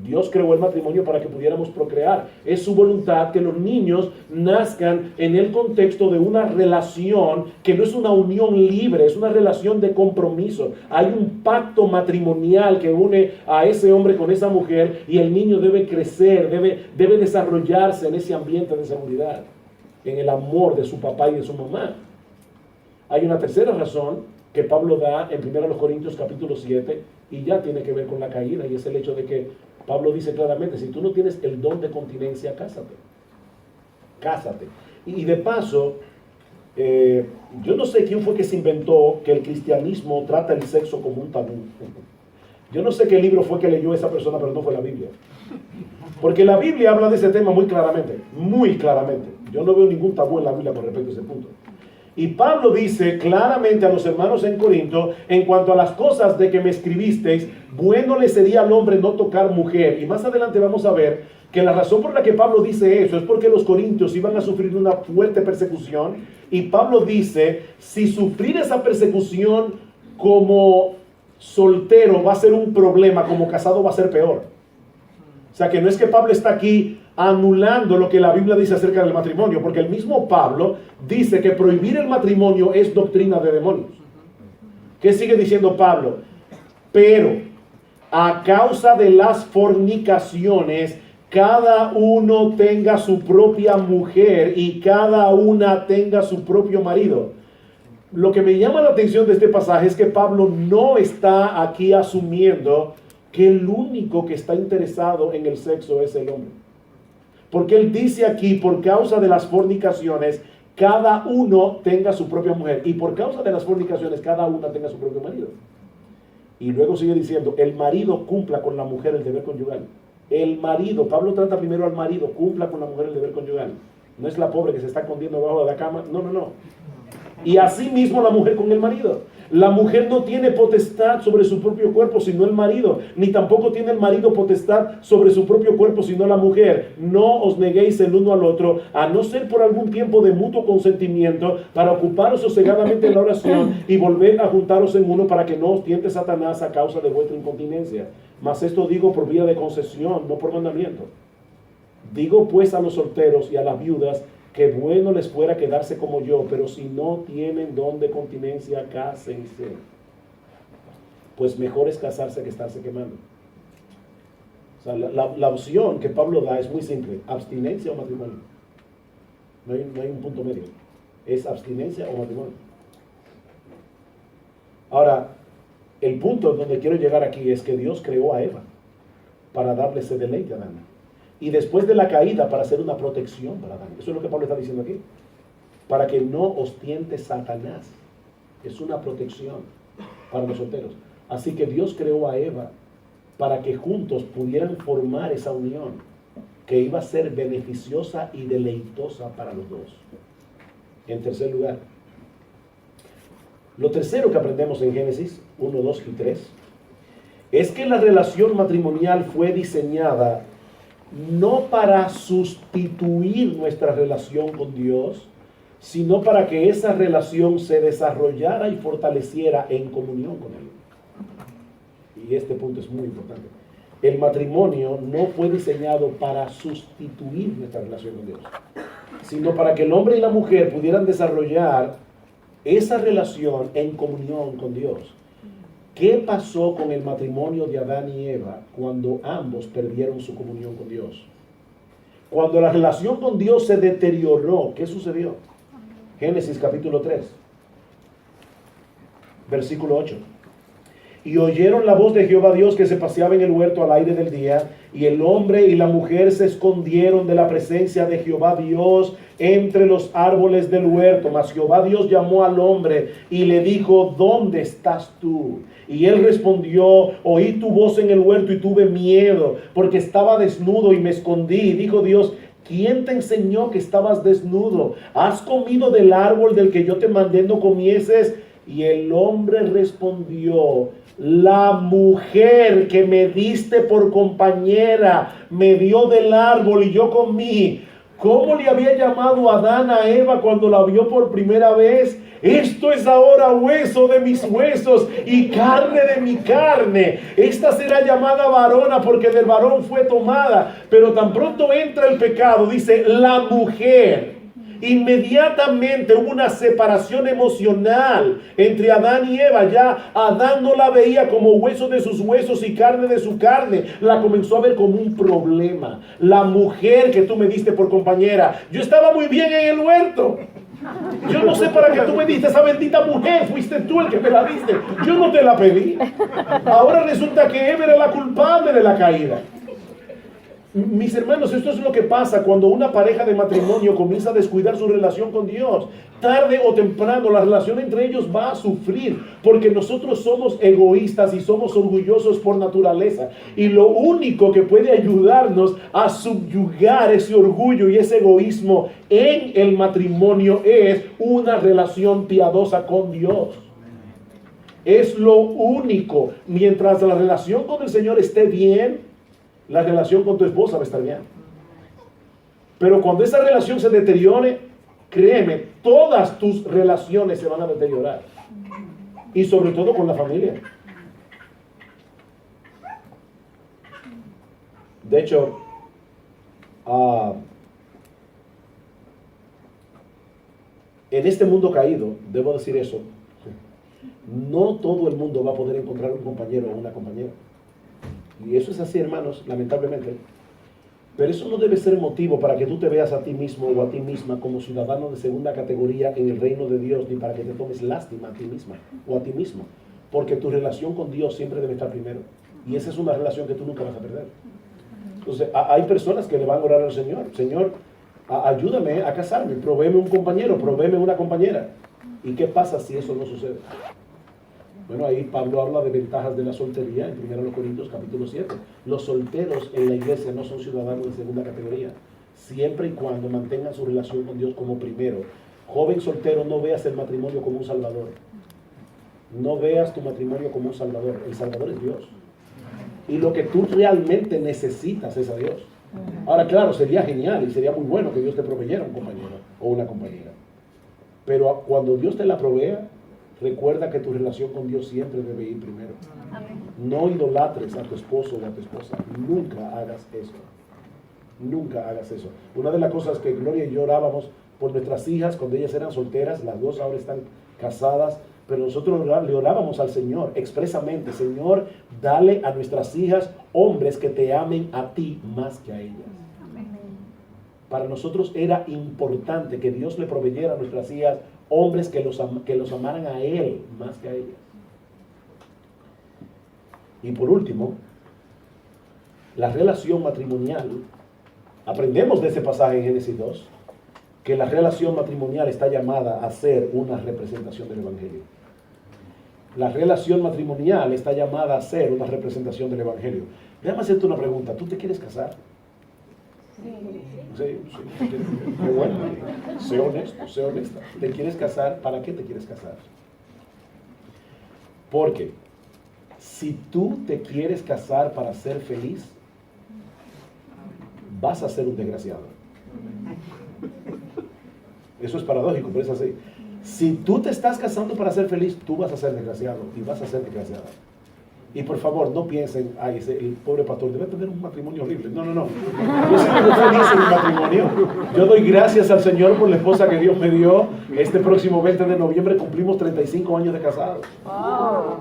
Dios creó el matrimonio para que pudiéramos procrear. Es su voluntad que los niños nazcan en el contexto de una relación que no es una unión libre, es una relación de compromiso. Hay un pacto matrimonial que une a ese hombre con esa mujer y el niño debe crecer, debe desarrollarse en ese ambiente de seguridad, en el amor de su papá y de su mamá. Hay una tercera razón que Pablo da en 1 Corintios capítulo 7 y ya tiene que ver con la caída, y es el hecho de que Pablo dice claramente, si tú no tienes el don de continencia, cásate. Cásate. Y de paso, yo no sé quién fue que se inventó que el cristianismo trata el sexo como un tabú. Yo no sé qué libro fue que leyó esa persona, pero no fue la Biblia. Porque la Biblia habla de ese tema muy claramente, muy claramente. Yo no veo ningún tabú en la Biblia con respecto a ese punto. Y Pablo dice claramente a los hermanos en Corinto, en cuanto a las cosas de que me escribisteis, bueno le sería al hombre no tocar mujer. Y más adelante vamos a ver que la razón por la que Pablo dice eso es porque los corintios iban a sufrir una fuerte persecución. Y Pablo dice, si sufrir esa persecución como soltero va a ser un problema, como casado va a ser peor. O sea que no es que Pablo está aquí anulando lo que la Biblia dice acerca del matrimonio, porque el mismo Pablo dice que prohibir el matrimonio es doctrina de demonios. ¿Qué sigue diciendo Pablo? Pero a causa de las fornicaciones, cada uno tenga su propia mujer y cada una tenga su propio marido. Lo que me llama la atención de este pasaje es que Pablo no está aquí asumiendo que el único que está interesado en el sexo es el hombre. Porque él dice aquí, por causa de las fornicaciones, cada uno tenga su propia mujer. Y por causa de las fornicaciones, cada una tenga su propio marido. Y luego sigue diciendo, el marido cumpla con la mujer el deber conyugal. El marido, Pablo trata primero al marido, cumpla con la mujer el deber conyugal. No es la pobre que se está escondiendo debajo de la cama, no. Y así mismo la mujer con el marido. La mujer no tiene potestad sobre su propio cuerpo sino el marido, ni tampoco tiene el marido potestad sobre su propio cuerpo sino la mujer. No os neguéis el uno al otro, a no ser por algún tiempo de mutuo consentimiento, para ocuparos sosegadamente en la oración y volver a juntaros en uno, para que no os tiente Satanás a causa de vuestra incontinencia. Mas esto digo por vía de concesión, no por mandamiento. Digo pues a los solteros y a las viudas, que bueno les fuera quedarse como yo, pero si no tienen don de continencia, cásense. Pues mejor es casarse que estarse quemando. O sea, la opción que Pablo da es muy simple: abstinencia o matrimonio. No hay un punto medio. Es abstinencia o matrimonio. Ahora, El punto donde quiero llegar aquí es que Dios creó a Eva para darle ese deleite a Adán. Y después de la caída, para hacer una protección para Adán. Eso es lo que Pablo está diciendo aquí. Para que no os tiente Satanás. Es una protección para los solteros. Así que Dios creó a Eva para que juntos pudieran formar esa unión que iba a ser beneficiosa y deleitosa para los dos. En tercer lugar, lo tercero que aprendemos en Génesis 1, 2 y 3 es que la relación matrimonial fue diseñada no para sustituir nuestra relación con Dios, sino para que esa relación se desarrollara y fortaleciera en comunión con Él. Y este punto es muy importante. El matrimonio no fue diseñado para sustituir nuestra relación con Dios, sino para que el hombre y la mujer pudieran desarrollar esa relación en comunión con Dios. ¿Qué pasó con el matrimonio de Adán y Eva cuando ambos perdieron su comunión con Dios? Cuando la relación con Dios se deterioró, ¿qué sucedió? Génesis capítulo 3, versículo 8. Y oyeron la voz de Jehová Dios que se paseaba en el huerto al aire del día, y el hombre y la mujer se escondieron de la presencia de Jehová Dios entre los árboles del huerto. Mas Jehová Dios llamó al hombre y le dijo: ¿dónde estás tú? Y él respondió: oí tu voz en el huerto y tuve miedo, porque estaba desnudo y me escondí. Y dijo Dios: ¿quién te enseñó que estabas desnudo? ¿Has comido del árbol del que yo te mandé no comieses? Y el hombre respondió: la mujer que me diste por compañera me dio del árbol y yo comí. ¿Cómo le había llamado Adán a Eva cuando la vio por primera vez? Esto es ahora hueso de mis huesos y carne de mi carne. Esta será llamada varona porque del varón fue tomada. Pero tan pronto entra el pecado, dice la mujer. Inmediatamente hubo una separación emocional entre Adán y Eva. Ya Adán no la veía como hueso de sus huesos y carne de su carne. La comenzó a ver como un problema. La mujer que tú me diste por compañera, yo estaba muy bien en el huerto. Yo no sé para qué tú me diste esa bendita mujer. Fuiste tú el que me la diste. Yo no te la pedí. Ahora resulta que Eva era la culpable de la caída. Mis hermanos, esto es lo que pasa cuando una pareja de matrimonio comienza a descuidar su relación con Dios. Tarde o temprano la relación entre ellos va a sufrir, porque nosotros somos egoístas y somos orgullosos por naturaleza. Y lo único que puede ayudarnos a subyugar ese orgullo y ese egoísmo en el matrimonio es una relación piadosa con Dios. Es lo único. Mientras la relación con el Señor esté bien, la relación con tu esposa va a estar bien. Pero cuando esa relación se deteriore, créeme, todas tus relaciones se van a deteriorar. Y sobre todo con la familia. De hecho, en este mundo caído, debo decir eso, no todo el mundo va a poder encontrar un compañero o una compañera. Y eso es así, hermanos, lamentablemente. Pero eso no debe ser motivo para que tú te veas a ti mismo o a ti misma como ciudadano de segunda categoría en el reino de Dios, ni para que te tomes lástima a ti misma o a ti mismo. Porque tu relación con Dios siempre debe estar primero. Y esa es una relación que tú nunca vas a perder. Entonces, hay personas que le van a orar al Señor: Señor, ayúdame a casarme, provéeme un compañero, provéeme una compañera. ¿Y qué pasa si eso no sucede? Bueno, ahí Pablo habla de ventajas de la soltería en 1 Corintios capítulo 7. Los solteros en la iglesia no son ciudadanos de segunda categoría, siempre y cuando mantengan su relación con Dios como primero. Joven soltero, no veas el matrimonio como un salvador. No veas tu matrimonio como un salvador. El salvador es Dios. Y lo que tú realmente necesitas es a Dios. Ahora, claro, sería genial y sería muy bueno que Dios te proveyera un compañero o una compañera. Pero cuando Dios te la provea, recuerda que tu relación con Dios siempre debe ir primero. Amén. No idolatres a tu esposo o a tu esposa. Nunca hagas eso. Nunca hagas eso. Una de las cosas que Gloria y yo orábamos por nuestras hijas cuando ellas eran solteras, las dos ahora están casadas, pero nosotros le orábamos al Señor expresamente: Señor, dale a nuestras hijas hombres que te amen a ti más que a ellas. Amén. Para nosotros era importante que Dios le proveyera a nuestras hijas hombres que los amaran a Él más que a ellas. Y por último, la relación matrimonial. Aprendemos de ese pasaje en Génesis 2 que la relación matrimonial está llamada a ser una representación del Evangelio. La relación matrimonial está llamada a ser una representación del Evangelio. Déjame hacerte una pregunta. ¿Tú te quieres casar? Sí. Qué bueno. Sé honesto, sé honesta. ¿Te quieres casar? ¿Para qué te quieres casar? Porque si tú te quieres casar para ser feliz, vas a ser un desgraciado. Eso es paradójico, pero es así. Si tú te estás casando para ser feliz, tú vas a ser desgraciado y vas a ser desgraciada. Y por favor, no piensen, ay, el pobre pastor debe tener un matrimonio horrible. No. Yo soy muy feliz en mi matrimonio. Yo doy gracias al Señor por la esposa que Dios me dio. Este próximo 20 de noviembre cumplimos 35 años de casados. Wow.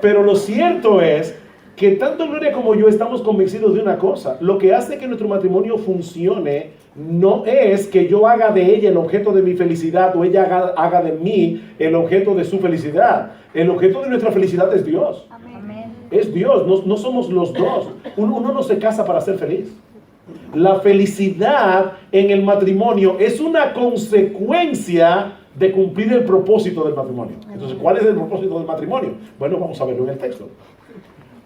Pero lo cierto es que tanto Gloria como yo estamos convencidos de una cosa. Lo que hace que nuestro matrimonio funcione no es que yo haga de ella el objeto de mi felicidad o ella haga de mí el objeto de su felicidad. El objeto de nuestra felicidad es Dios. Amén. Es Dios, no somos los dos. Uno no se casa para ser feliz. La felicidad en el matrimonio es una consecuencia de cumplir el propósito del matrimonio. Entonces, ¿cuál es el propósito del matrimonio? Bueno, vamos a verlo en el texto.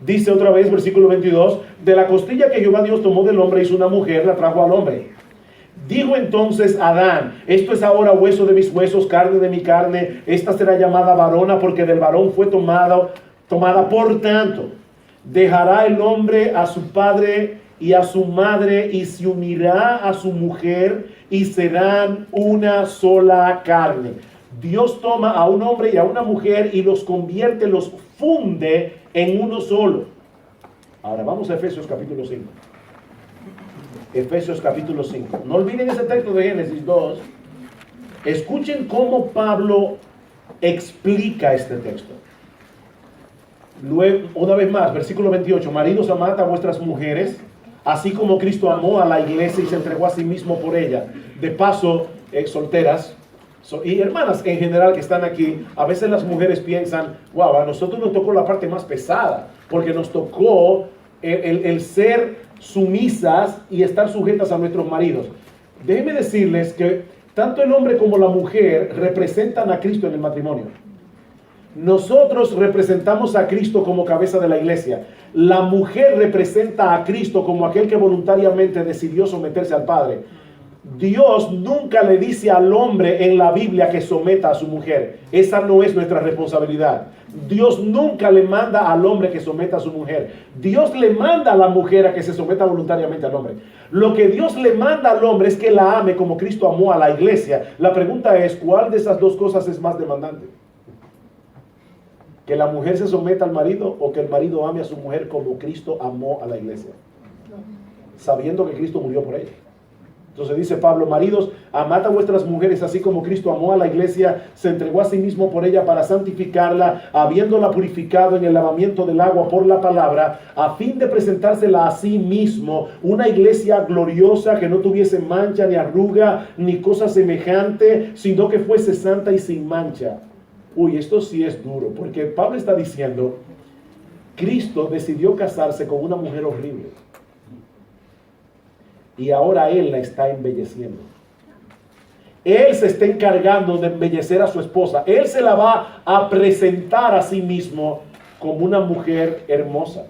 Dice otra vez, versículo 22, de la costilla que Jehová Dios tomó del hombre hizo una mujer, la trajo al hombre. Dijo entonces Adán, esto es ahora hueso de mis huesos, carne de mi carne, esta será llamada varona porque del varón fue tomada. Por tanto, dejará el hombre a su padre y a su madre y se unirá a su mujer y serán una sola carne. Dios toma a un hombre y a una mujer y los convierte, los funde en uno solo. Ahora vamos a Efesios capítulo 5. Efesios capítulo 5. No olviden ese texto de Génesis 2. Escuchen cómo Pablo explica este texto. Luego, una vez más, versículo 28. Maridos, amad a vuestras mujeres, así como Cristo amó a la iglesia y se entregó a sí mismo por ella. De paso, solteras y hermanas en general que están aquí, a veces las mujeres piensan, wow, a nosotros nos tocó la parte más pesada, porque nos tocó el ser sumisas y estar sujetas a nuestros maridos. Déjenme decirles que tanto el hombre como la mujer representan a Cristo en el matrimonio. Nosotros representamos a Cristo como cabeza de la iglesia. La mujer representa a Cristo como aquel que voluntariamente decidió someterse al Padre. Dios nunca le dice al hombre en la Biblia que someta a su mujer. Esa no es nuestra responsabilidad. Dios nunca le manda al hombre que someta a su mujer. Dios le manda a la mujer a que se someta voluntariamente al hombre. Lo que Dios le manda al hombre es que la ame como Cristo amó a la iglesia. La pregunta es, ¿cuál de esas dos cosas es más demandante? ¿Que la mujer se someta al marido o que el marido ame a su mujer como Cristo amó a la iglesia? Sabiendo que Cristo murió por ella. Entonces dice Pablo, maridos, amad a vuestras mujeres así como Cristo amó a la iglesia, se entregó a sí mismo por ella para santificarla, habiéndola purificado en el lavamiento del agua por la palabra, a fin de presentársela a sí mismo, una iglesia gloriosa que no tuviese mancha ni arruga ni cosa semejante, sino que fuese santa y sin mancha. Uy, esto sí es duro, porque Pablo está diciendo, Cristo decidió casarse con una mujer horrible. Y ahora Él la está embelleciendo. Él se está encargando de embellecer a su esposa. Él se la va a presentar a sí mismo como una mujer hermosa.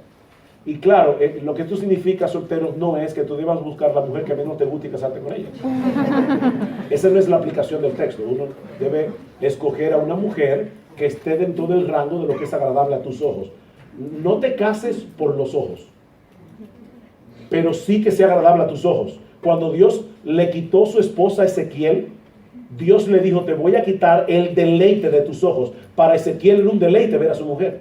Y claro, lo que esto significa, solteros, no es que tú debas buscar la mujer que menos te guste y casarte con ella. Esa no es la aplicación del texto. Uno debe escoger a una mujer que esté dentro del rango de lo que es agradable a tus ojos. No te cases por los ojos, pero sí que sea agradable a tus ojos. Cuando Dios le quitó su esposa a Ezequiel, Dios le dijo, te voy a quitar el deleite de tus ojos. Para Ezequiel era un deleite ver a su mujer,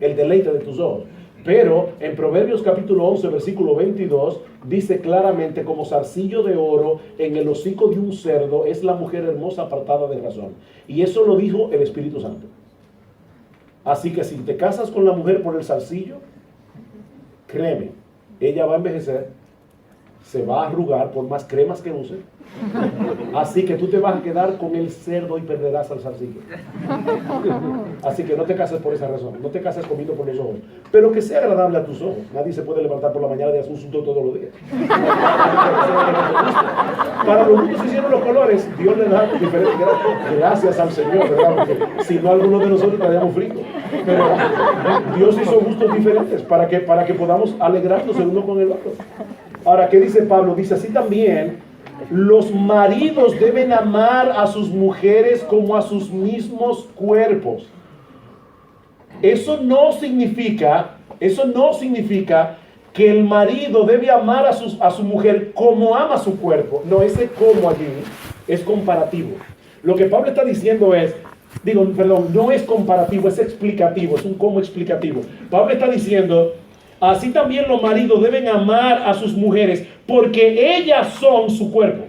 el deleite de tus ojos. Pero en Proverbios capítulo 11, versículo 22, dice claramente, como zarcillo de oro en el hocico de un cerdo es la mujer hermosa apartada de razón. Y eso lo dijo el Espíritu Santo. Así que si te casas con la mujer por el zarcillo, créeme, ella va a envejecer se va a arrugar por más cremas que use. Así que tú te vas a quedar con el cerdo y perderás al zarcillo. Así que no te cases por esa razón, no te cases comiendo por los ojos, pero que sea agradable a tus ojos. Nadie se puede levantar por la mañana y hacer un sunto todos los días. Para los gustos hicieron los colores, Dios le da diferentes gracias al Señor, ¿verdad? Porque si no, algunos de nosotros estaríamos fritos. Pero Dios hizo gustos diferentes para que podamos alegrarnos el uno con el otro. Ahora, ¿qué dice Pablo? Dice así también: los maridos deben amar a sus mujeres como a sus mismos cuerpos. Eso no significa que el marido debe amar a su mujer como ama su cuerpo. No, ese como allí es comparativo. Lo que Pablo está diciendo es, no es comparativo, es explicativo, es un como explicativo. Pablo está diciendo: así también los maridos deben amar a sus mujeres porque ellas son su cuerpo.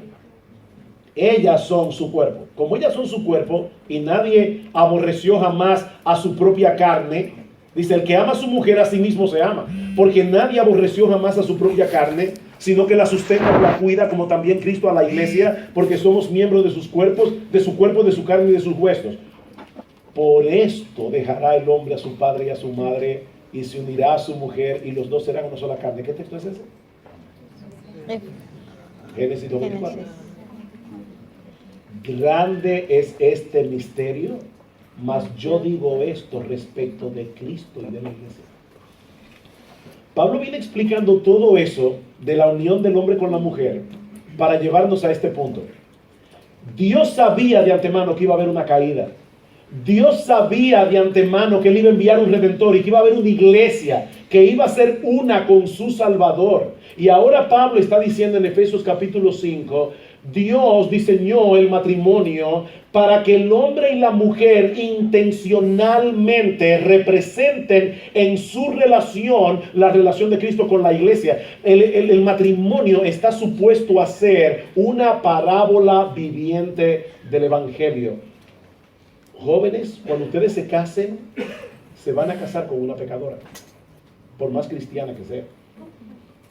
Ellas son su cuerpo. Como ellas son su cuerpo y nadie aborreció jamás a su propia carne, dice: el que ama a su mujer a sí mismo se ama. Porque nadie aborreció jamás a su propia carne, sino que la sustenta y la cuida, como también Cristo a la iglesia, porque somos miembros de sus cuerpos, de su cuerpo, de su carne y de sus huesos. Por esto dejará el hombre a su padre y a su madre, y se unirá a su mujer, y los dos serán una sola carne. ¿Qué texto es ese? Génesis 2:24. Grande es este misterio, mas yo digo esto respecto de Cristo y de la iglesia. Pablo viene explicando todo eso de la unión del hombre con la mujer para llevarnos a este punto. Dios sabía de antemano que iba a haber una caída. Dios sabía de antemano que Él iba a enviar un redentor y que iba a haber una iglesia que iba a ser una con su Salvador. Y ahora Pablo está diciendo en Efesios capítulo 5, Dios diseñó el matrimonio para que el hombre y la mujer intencionalmente representen en su relación la relación de Cristo con la iglesia. El matrimonio está supuesto a ser una parábola viviente del evangelio. Jóvenes, cuando ustedes se casen, se van a casar con una pecadora, por más cristiana que sea.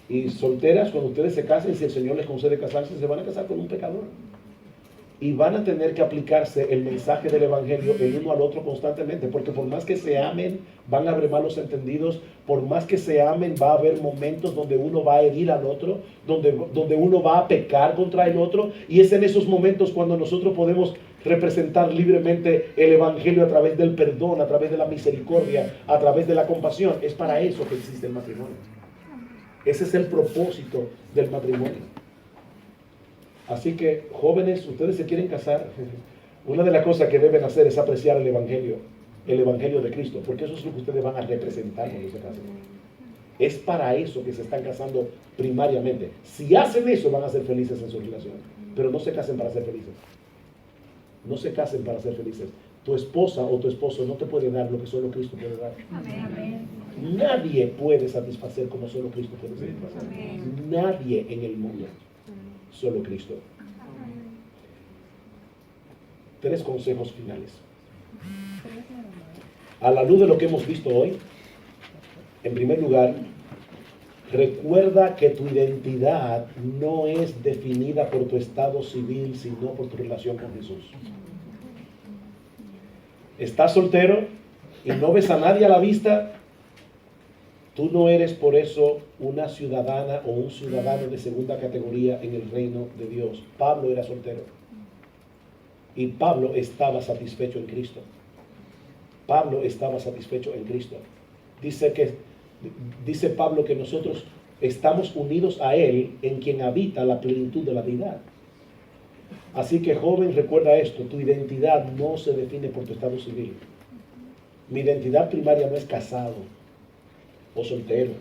Y solteras, cuando ustedes se casen, si el Señor les concede casarse, se van a casar con un pecador. Y van a tener que aplicarse el mensaje del evangelio el uno al otro constantemente, porque por más que se amen, van a haber malos entendidos. Por más que se amen, va a haber momentos donde uno va a herir al otro, donde uno va a pecar contra el otro. Y es en esos momentos cuando nosotros podemos representar libremente el evangelio a través del perdón, a través de la misericordia, a través de la compasión. Es para eso que existe el matrimonio. Ese es el propósito del matrimonio. Así que, jóvenes, ustedes se quieren casar, una de las cosas que deben hacer es apreciar el evangelio de Cristo, porque eso es lo que ustedes van a representar cuando se casen. Es para eso que se están casando primariamente. Si hacen eso, van a ser felices en su relación, pero no se casen para ser felices. No se casen para ser felices. Tu esposa o tu esposo no te puede dar lo que solo Cristo puede dar. Amén. Nadie puede satisfacer como solo Cristo puede satisfacer. Amén. Nadie en el mundo. Solo Cristo. 3 consejos finales. A la luz de lo que hemos visto hoy, en primer lugar, recuerda que tu identidad no es definida por tu estado civil, sino por tu relación con Jesús. ¿Estás soltero y no ves a nadie a la vista? Tú no eres por eso una ciudadana o un ciudadano de segunda categoría en el reino de Dios. Pablo era soltero. Y Pablo estaba satisfecho en Cristo. Pablo estaba satisfecho en Cristo. Dice Pablo que nosotros estamos unidos a Él, en quien habita la plenitud de la deidad. Así que, joven, recuerda esto: tu identidad no se define por tu estado civil. Mi identidad primaria no es casado, o soltero,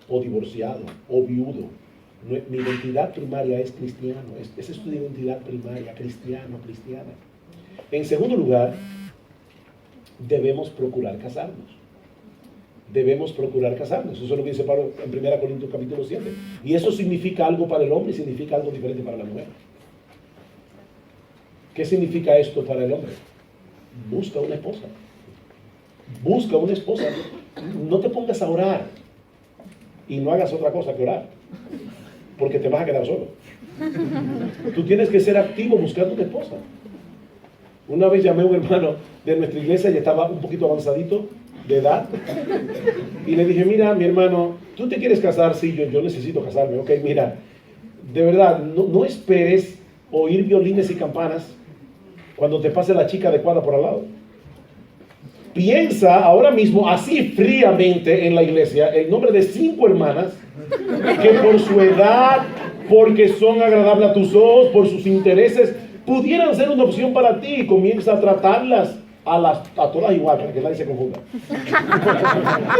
o divorciado, o viudo. Mi identidad primaria es cristiano. Esa es tu identidad primaria, cristiano, cristiana. En segundo lugar, debemos procurar casarnos. Debemos procurar casarnos. Eso es lo que dice Pablo en 1 Corintios capítulo 7. Y eso significa algo para el hombre y significa algo diferente para la mujer. ¿Qué significa esto para el hombre? Busca una esposa. Busca una esposa. No te pongas a orar y no hagas otra cosa que orar. porque te vas a quedar solo. Tú tienes que ser activo buscando una esposa. Una vez llamé a un hermano de nuestra iglesia y estaba un poquito avanzadito de edad. Y le dije, mira, mi hermano, ¿tú te quieres casar? Sí, yo necesito casarme. Ok, mira, de verdad, no esperes oír violines y campanas cuando te pase la chica adecuada por al lado. Piensa ahora mismo, así fríamente en la iglesia, el nombre de 5 hermanas que por su edad, porque son agradables a tus ojos, por sus intereses, pudieran ser una opción para ti. Comienza a tratarlas a todas igual, para que nadie se confunda.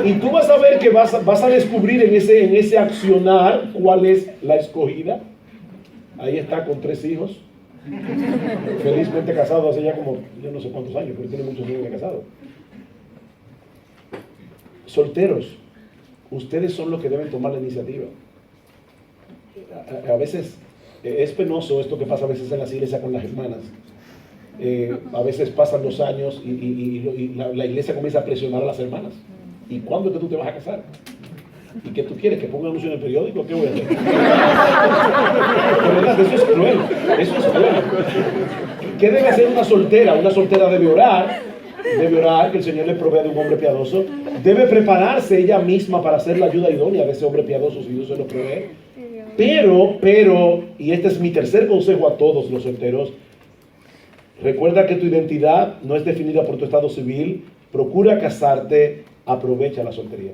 Y tú vas a ver que vas a descubrir en ese accionar cuál es la escogida. Ahí está con 3 hijos, felizmente casado hace ya como, yo no sé cuántos años, pero tiene muchos años de casado. Solteros, ustedes son los que deben tomar la iniciativa. A veces es penoso esto que pasa a veces en las iglesias con las hermanas. A veces pasan los años y la iglesia comienza a presionar a las hermanas. ¿Y cuándo es que tú te vas a casar? ¿Y qué tú quieres? ¿Que ponga anuncio en el periódico? ¿Qué voy a hacer? De verdad, eso es cruel. Eso es cruel. ¿Qué debe hacer una soltera? Una soltera debe orar, que el Señor le provea de un hombre piadoso. Debe prepararse ella misma para ser la ayuda idónea de ese hombre piadoso si Dios se lo provee. Pero, y este es mi tercer consejo a todos los solteros, recuerda que tu identidad no es definida por tu estado civil. Procura casarte, aprovecha la soltería.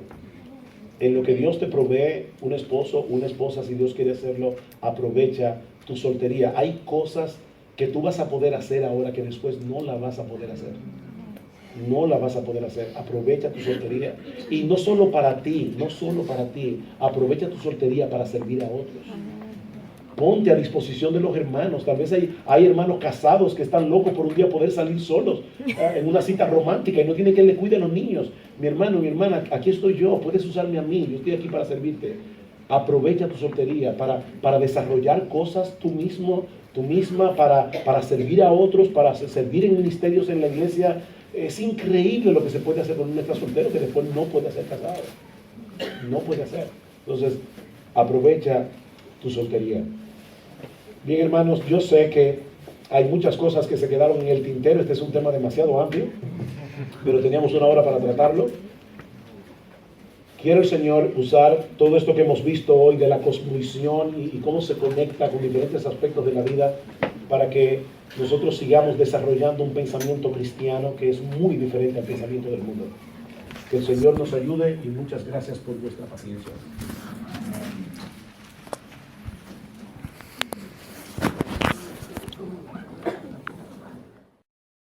En lo que Dios te provee, un esposo, una esposa, si Dios quiere hacerlo, aprovecha tu soltería. Hay cosas que tú vas a poder hacer ahora que después no la vas a poder hacer. No la vas a poder hacer. Aprovecha tu soltería. Y no solo para ti, aprovecha tu soltería para servir a otros. Ponte a disposición de los hermanos. Tal vez hay hermanos casados que están locos por un día poder salir solos en una cita romántica y no tienen quien le cuide a los niños. Mi hermano, mi hermana, aquí estoy yo, puedes usarme a mí, yo estoy aquí para servirte. Aprovecha tu soltería para desarrollar cosas tú misma, para servir a otros, para servir en ministerios en la iglesia. Es increíble lo que se puede hacer con un extra soltero que después no puede hacer casado. No puede hacer. Entonces, aprovecha tu soltería. Bien, hermanos, yo sé que hay muchas cosas que se quedaron en el tintero. Este es un tema demasiado amplio, pero teníamos 1 hora para tratarlo. Quiero el Señor usar todo esto que hemos visto hoy de la cosmovisión y cómo se conecta con diferentes aspectos de la vida para que nosotros sigamos desarrollando un pensamiento cristiano que es muy diferente al pensamiento del mundo. Que el Señor nos ayude y muchas gracias por vuestra paciencia.